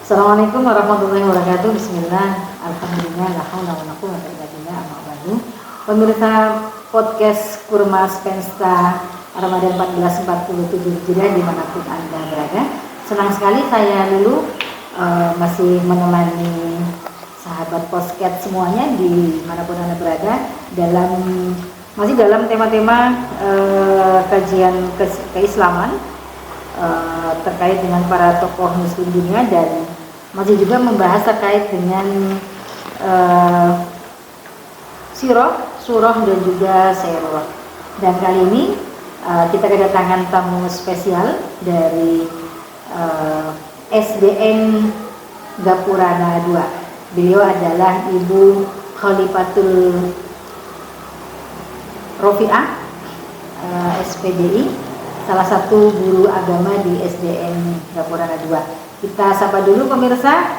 Assalamualaikum warahmatullahi wabarakatuh. Bismillah, alhamdulillah, la haula wala quwwata illa billah, amma ba'du. Pemirsa podcast Kurma Spensta Ramadan 1447 Hijriah dimanapun Anda berada, senang sekali saya Lulu masih menemani sahabat podcast semuanya dimanapun Anda berada masih dalam tema-tema kajian keislaman terkait dengan para tokoh muslim dunia, dan masih juga membahas terkait dengan surah dan juga seirah. Dan kali ini kita kedatangan tamu spesial dari SDN Gapurana II. Beliau adalah Ibu Khalifatul Rofiah, SPDI, salah satu guru agama di SDN Gapurana II. Kita sapa dulu pemirsa.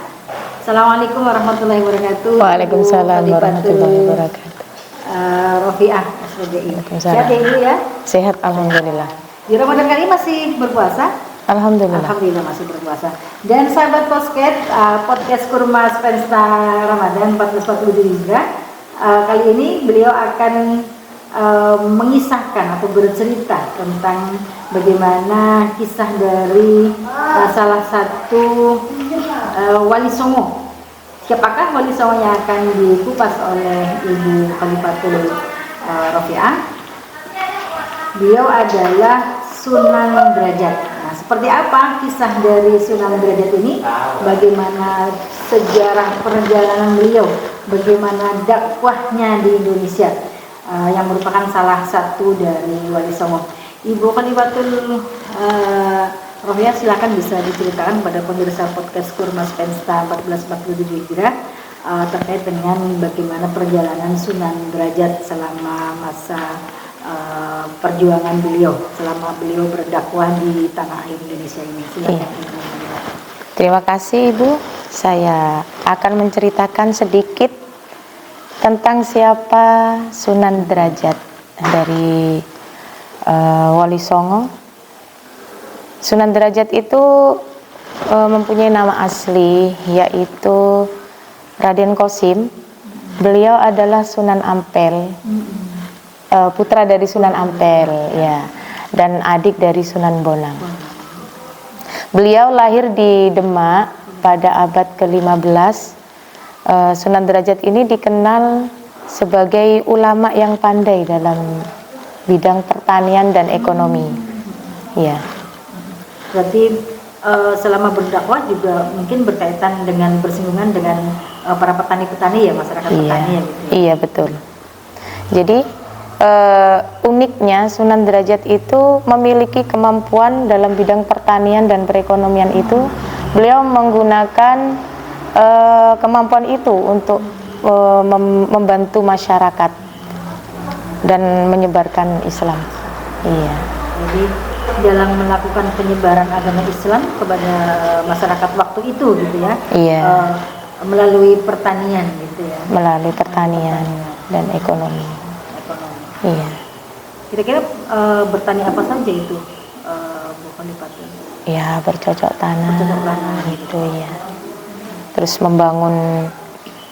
Assalamualaikum warahmatullahi wabarakatuh. Waalaikumsalam warahmatullahi wabarakatuh. Rofiah, SPDI. Sehat ya Ibu ya? Sehat, alhamdulillah. Di Ramadan kali masih berpuasa? Alhamdulillah. Alhamdulillah masih berpuasa. Dan sahabat podcast Kurma Spensta Ramadan 1447 Hijriah, kali ini beliau akan mengisahkan atau bercerita tentang bagaimana kisah dari salah satu Wali Songo. Siapakah Wali Songo yang akan dikupas oleh Ibu Khalifatul Rofiah? Beliau adalah Sunan Derajat. Nah, seperti apa kisah dari Sunan Derajat ini? Bagaimana sejarah perjalanan beliau? Bagaimana dakwahnya di Indonesia? Yang merupakan salah satu dari Wali Songo. Ibu Khalifatul Rofiah, silakan bisa diceritakan pada pemirsa podcast Kurma Spensta 1447 Hijriah terkait dengan bagaimana perjalanan Sunan Derajat selama masa perjuangan beliau, selama beliau berdakwah di tanah air Indonesia ini. Silakan. Iya. Terima kasih Ibu. Saya akan menceritakan sedikit tentang siapa Sunan Derajat dari Wali Songo. Sunan Derajat itu mempunyai nama asli yaitu Raden Qasim. Beliau adalah Sunan Ampel, putra dari Sunan Ampel, ya, dan adik dari Sunan Bonang. Beliau lahir di Demak pada abad ke-15. Sunan Derajat ini dikenal sebagai ulama yang pandai dalam bidang pertanian dan ekonomi. Ya. Berarti selama berdakwah juga mungkin berkaitan dengan bersinggungan dengan para petani-petani ya, masyarakat petani ya, gitu. Iya, betul. Jadi uniknya Sunan Derajat itu memiliki kemampuan dalam bidang pertanian dan perekonomian itu. Beliau menggunakan kemampuan itu untuk membantu masyarakat dan menyebarkan Islam. Iya. Jadi dalam melakukan penyebaran agama Islam kepada masyarakat waktu itu, gitu ya. Iya. Melalui pertanian, gitu ya. Melalui pertanian dan ekonomi. Iya. Kira-kira bertani apa saja itu, Bu Khalifatul? Ya, bercocok tanam. Bercocok tanam gitu ya. Terus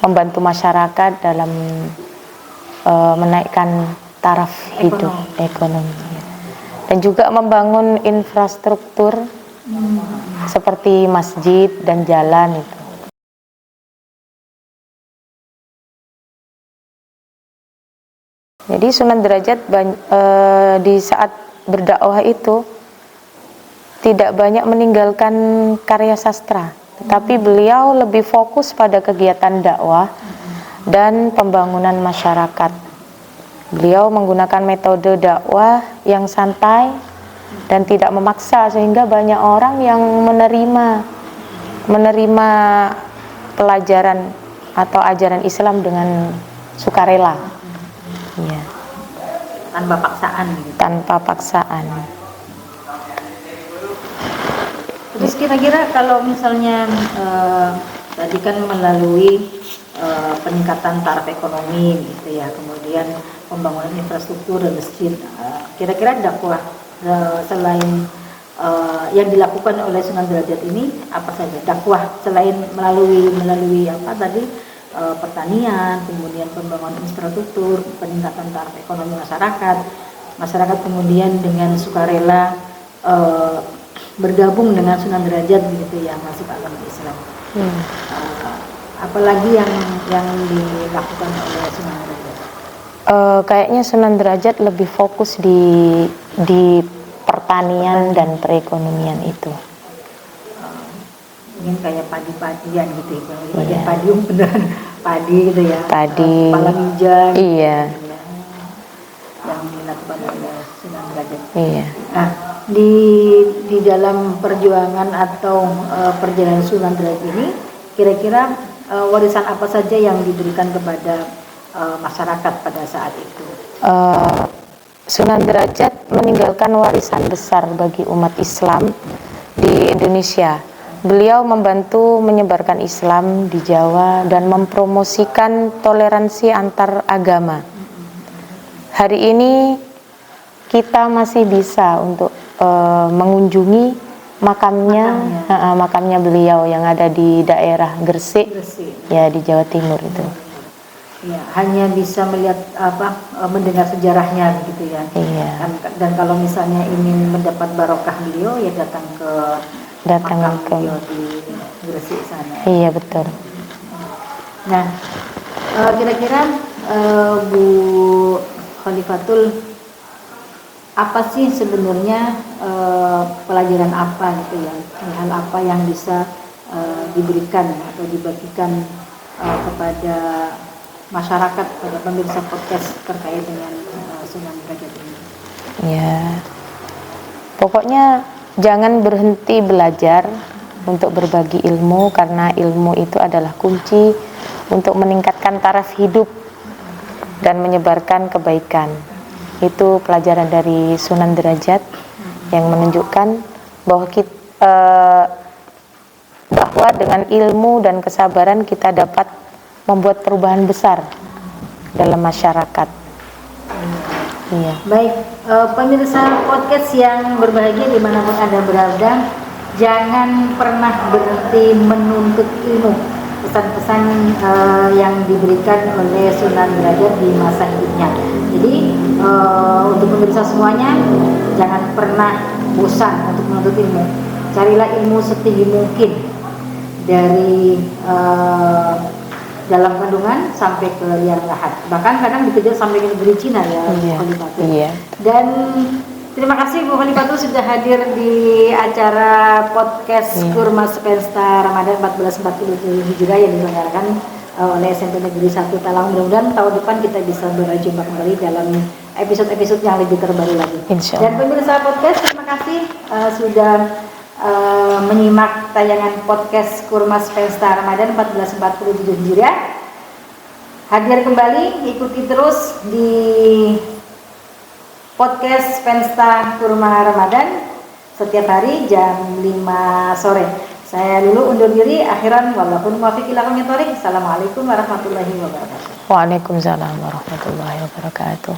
membantu masyarakat dalam menaikkan taraf hidup ekonomi, dan juga membangun infrastruktur seperti masjid dan jalan itu. Jadi Sunan Derajat di saat berdakwah itu tidak banyak meninggalkan karya sastra, tetapi beliau lebih fokus pada kegiatan dakwah dan pembangunan masyarakat. Beliau menggunakan metode dakwah yang santai dan tidak memaksa, sehingga banyak orang yang menerima pelajaran atau ajaran Islam dengan sukarela. Ya. Tanpa paksaan gitu. Tanpa paksaan. Terus kira-kira kalau misalnya tadi kan melalui peningkatan taraf ekonomi gitu ya, kemudian pembangunan infrastruktur dan masjid, kira-kira dakwah selain yang dilakukan oleh Sunan Derajat ini apa saja dakwah selain melalui apa tadi pertanian, kemudian pembangunan infrastruktur, peningkatan taraf ekonomi masyarakat kemudian dengan sukarela bergabung dengan Sunan Derajat begitu ya masuk agama Islam. Apalagi yang dilakukan oleh Sunan Derajat? Kayaknya Sunan Derajat lebih fokus di pertanian dan perekonomian itu. Mungkin kayak padi-padian gitu ya, padi beneran padi gitu ya, Padi, palawija gitu, iya, gitu ya, yang dilakukan oleh Sunan Derajat. iya. Nah, di dalam perjuangan atau perjalanan Sunan Derajat ini, kira-kira warisan apa saja yang diberikan kepada masyarakat pada saat itu? Sunan Derajat meninggalkan warisan besar bagi umat Islam di Indonesia. Beliau membantu menyebarkan Islam di Jawa dan mempromosikan toleransi antar agama. Hari ini kita masih bisa untuk mengunjungi makamnya beliau yang ada di daerah Gresik, ya di Jawa Timur itu. Ya, hanya bisa melihat mendengar sejarahnya gitu ya. Iya. Dan kalau misalnya ingin mendapat barokah beliau ya datang ke beliau di Gresik sana. Iya betul. Nah, kira-kira Bu Khalifatul, apa sih sebenarnya pelajaran apa gitu ya, hal apa yang bisa diberikan atau dibagikan kepada masyarakat, pada pemirsa podcast terkait dengan Sunan Derajat ini? Ya, pokoknya jangan berhenti belajar untuk berbagi ilmu, karena ilmu itu adalah kunci untuk meningkatkan taraf hidup dan menyebarkan kebaikan. Itu pelajaran dari Sunan Derajat yang menunjukkan bahwa dengan ilmu dan kesabaran kita dapat membuat perubahan besar dalam masyarakat. Iya. Baik, pemirsa podcast yang berbahagia dimanapun Anda berada, jangan pernah berhenti menuntut ilmu. Pesan-pesan yang diberikan oleh Sunan Derajat di masa hidupnya. Jadi untuk pemirsa semuanya, jangan pernah bosan untuk menuntut ilmu. Carilah ilmu setinggi mungkin dari dalam kandungan sampai ke liang lahat, bahkan kadang dikejar sampai ke negeri Cina ya. Iya. Iya. Dan terima kasih Bu Khalifatul sudah hadir di acara podcast Kurmas Pesta Ramadan 1447 Hijriah yang diselenggarakan oleh SMP Negeri 1 Talang. Mudah-mudahan tahun depan kita bisa berjumpa kembali dalam episode-episode yang lebih terbaru lagi. Dan pemirsa podcast, terima kasih sudah menyimak tayangan podcast Kurmas Pesta Ramadan 1447 Hijriah. Hadir kembali, ikuti terus di podcast Pesta Kurma Ramadan setiap hari jam 5 sore. Saya dulu undur diri, akhiran walaupun muwafiq ila aqwamit thoriq. Assalamualaikum warahmatullahi wabarakatuh. Waalaikumsalam warahmatullahi wabarakatuh.